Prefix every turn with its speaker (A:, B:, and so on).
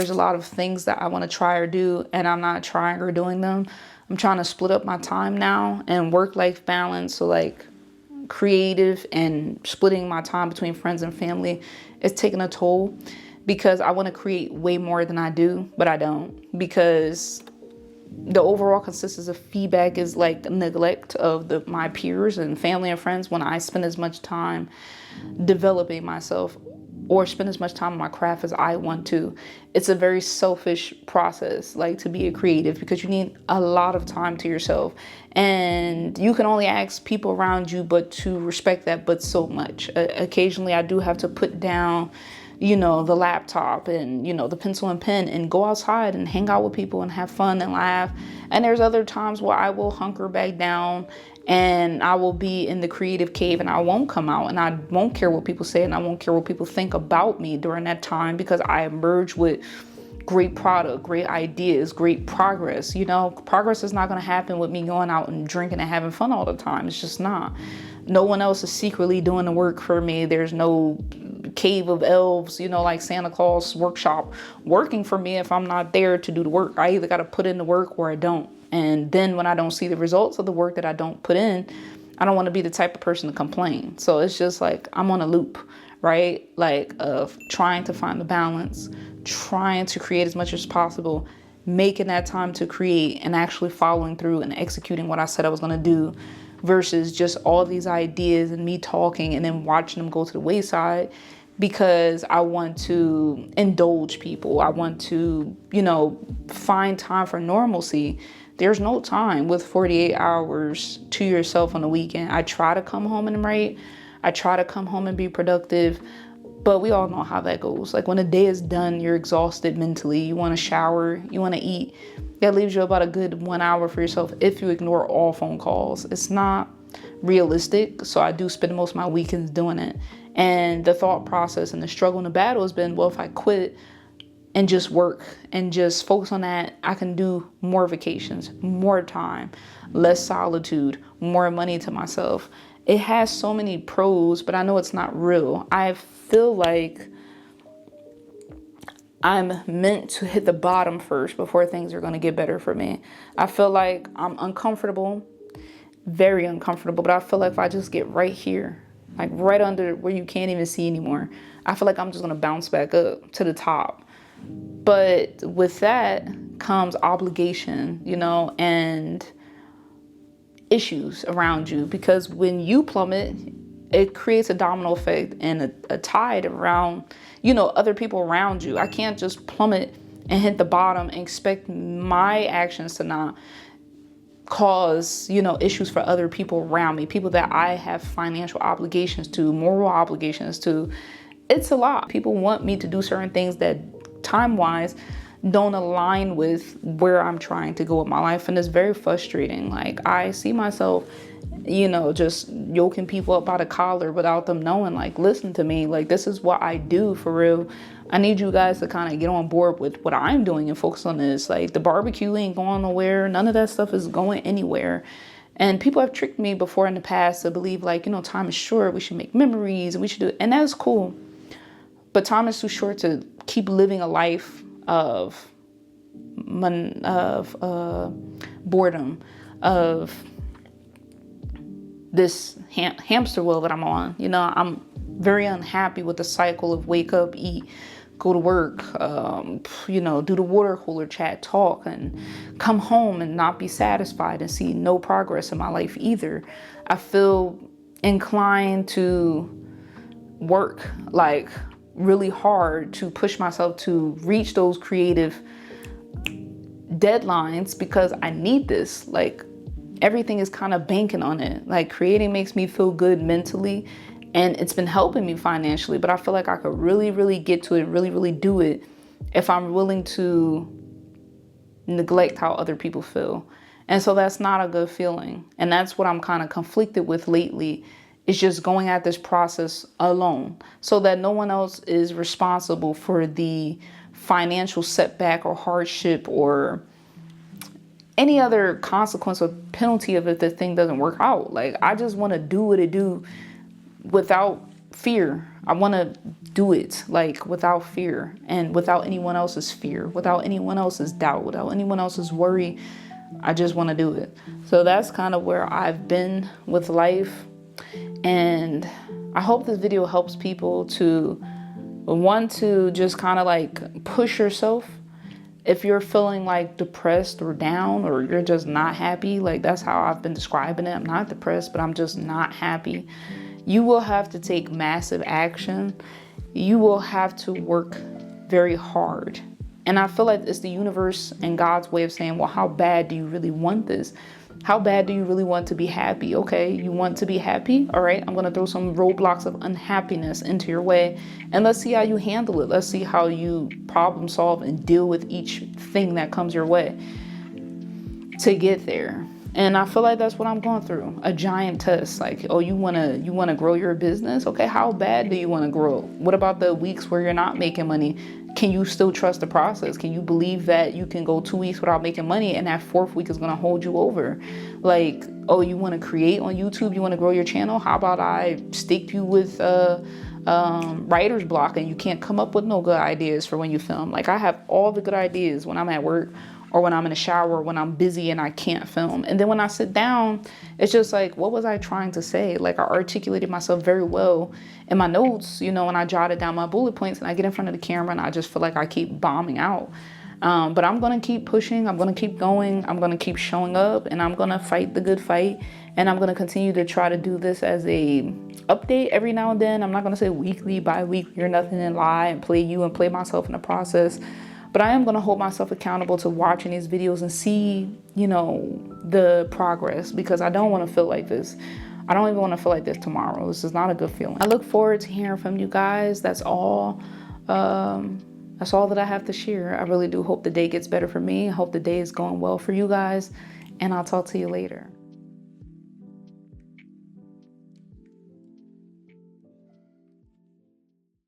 A: There's a lot of things that I want to try or do, and I'm not trying or doing them. I'm trying to split up my time now and work-life balance. So like creative and splitting my time between friends and family is taking a toll, because I want to create way more than I do, but I don't, because the overall consistency of feedback is like the neglect of my peers and family and friends when I spend as much time developing myself or spend as much time on my craft as I want to. It's a very selfish process, like to be a creative, because you need a lot of time to yourself, and you can only ask people around you but to respect that, but so much. Occasionally I do have to put down, the laptop and, the pencil and pen and go outside and hang out with people and have fun and laugh. And there's other times where I will hunker back down and I will be in the creative cave and I won't come out, and I won't care what people say and I won't care what people think about me during that time, because I emerge with great product, great ideas, great progress. Progress is not going to happen with me going out and drinking and having fun all the time. It's just not. No one else is secretly doing the work for me. There's no cave of elves, like Santa Claus workshop working for me if I'm not there to do the work. I either got to put in the work or I don't. And then when I don't see the results of the work that I don't put in, I don't want to be the type of person to complain. So it's just like I'm on a loop, right? Like of trying to find the balance, trying to create as much as possible, making that time to create and actually following through and executing what I said I was going to do, versus just all these ideas and me talking and then watching them go to the wayside because I want to indulge people. I want to, find time for normalcy. There's no time with 48 hours to yourself on the weekend. I try to come home and write. I try to come home and be productive. But we all know how that goes. Like when the day is done, you're exhausted mentally. You want to shower. You want to eat. That leaves you about a good 1 hour for yourself if you ignore all phone calls. It's not realistic. So I do spend most of my weekends doing it. And the thought process and the struggle and the battle has been, well, if I quit and just work and just focus on that, I can do more vacations, more time, less solitude, more money to myself. It has so many pros, but I know it's not real. I feel like I'm meant to hit the bottom first before things are going to get better for me. I feel like I'm uncomfortable, very uncomfortable, but I feel like if I just get right here, like right under where you can't even see anymore, I feel like I'm just going to bounce back up to the top. But with that comes obligation, and issues around you, because when you plummet, it creates a domino effect and a tide around, other people around you. I can't just plummet and hit the bottom and expect my actions to not cause, issues for other people around me, people that I have financial obligations to, moral obligations to. It's a lot. People want me to do certain things that time-wise don't align with where I'm trying to go with my life. And it's very frustrating. Like I see myself, just yoking people up by the collar without them knowing, like, listen to me, like, this is what I do for real. I need you guys to kind of get on board with what I'm doing and focus on this. Like the barbecue ain't going nowhere. None of that stuff is going anywhere. And people have tricked me before in the past to believe like, time is short. We should make memories and we should do it. And that's cool. But time is too short to keep living a life of boredom, of this hamster wheel that I'm on. I'm very unhappy with the cycle of wake up, eat, go to work, do the water cooler chat, talk, and come home and not be satisfied and see no progress in my life either. I feel inclined to work like really hard to push myself to reach those creative deadlines because I need this. Like everything is kind of banking on it. Like creating makes me feel good mentally and it's been helping me financially, but I feel like I could really, really get to it, really, really do it if I'm willing to neglect how other people feel. And so that's not a good feeling. And that's what I'm kind of conflicted with lately. It's just going at this process alone so that no one else is responsible for the financial setback or hardship or any other consequence or penalty of if the thing doesn't work out. Like I just want to do what it do without fear. I want to do it like without fear and without anyone else's fear, without anyone else's doubt, without anyone else's worry. I just want to do it. So that's kind of where I've been with life. And I hope this video helps people to want to just kind of like push yourself. If you're feeling like depressed or down, or you're just not happy, like that's how I've been describing it. I'm not depressed, but I'm just not happy. You will have to take massive action. You will have to work very hard. And I feel like it's the universe and God's way of saying, well, how bad do you really want this? How bad do you really want to be happy? Okay, you want to be happy? All right, I'm going to throw some roadblocks of unhappiness into your way. And let's see how you handle it. Let's see how you problem solve and deal with each thing that comes your way to get there. And I feel like that's what I'm going through. A giant test. Like, oh, you wanna grow your business? Okay, how bad do you want to grow? What about the weeks where you're not making money? Can you still trust the process? Can you believe that you can go 2 weeks without making money and that 4th week is gonna hold you over? Like, oh, you want to create on YouTube? You want to grow your channel? How about I stick you with writer's block and you can't come up with no good ideas for when you film? Like, I have all the good ideas when I'm at work, or when I'm in the shower, when I'm busy and I can't film. And then when I sit down, it's just like, what was I trying to say? Like, I articulated myself very well in my notes, you know, and I jotted down my bullet points, and I get in front of the camera and I just feel like I keep bombing out. But I'm going to keep pushing. I'm going to keep going. I'm going to keep showing up, and I'm going to fight the good fight. And I'm going to continue to try to do this as a update every now and then. I'm not going to say weekly, bi-weekly or nothing, and lie and play you and play myself in the process. But I am going to hold myself accountable to watching these videos and see, you know, the progress, because I don't want to feel like this. I don't even want to feel like this tomorrow. This is not a good feeling. I look forward to hearing from you guys. That's all. That's all that I have to share. I really do hope the day gets better for me. I hope the day is going well for you guys. And I'll talk to you later.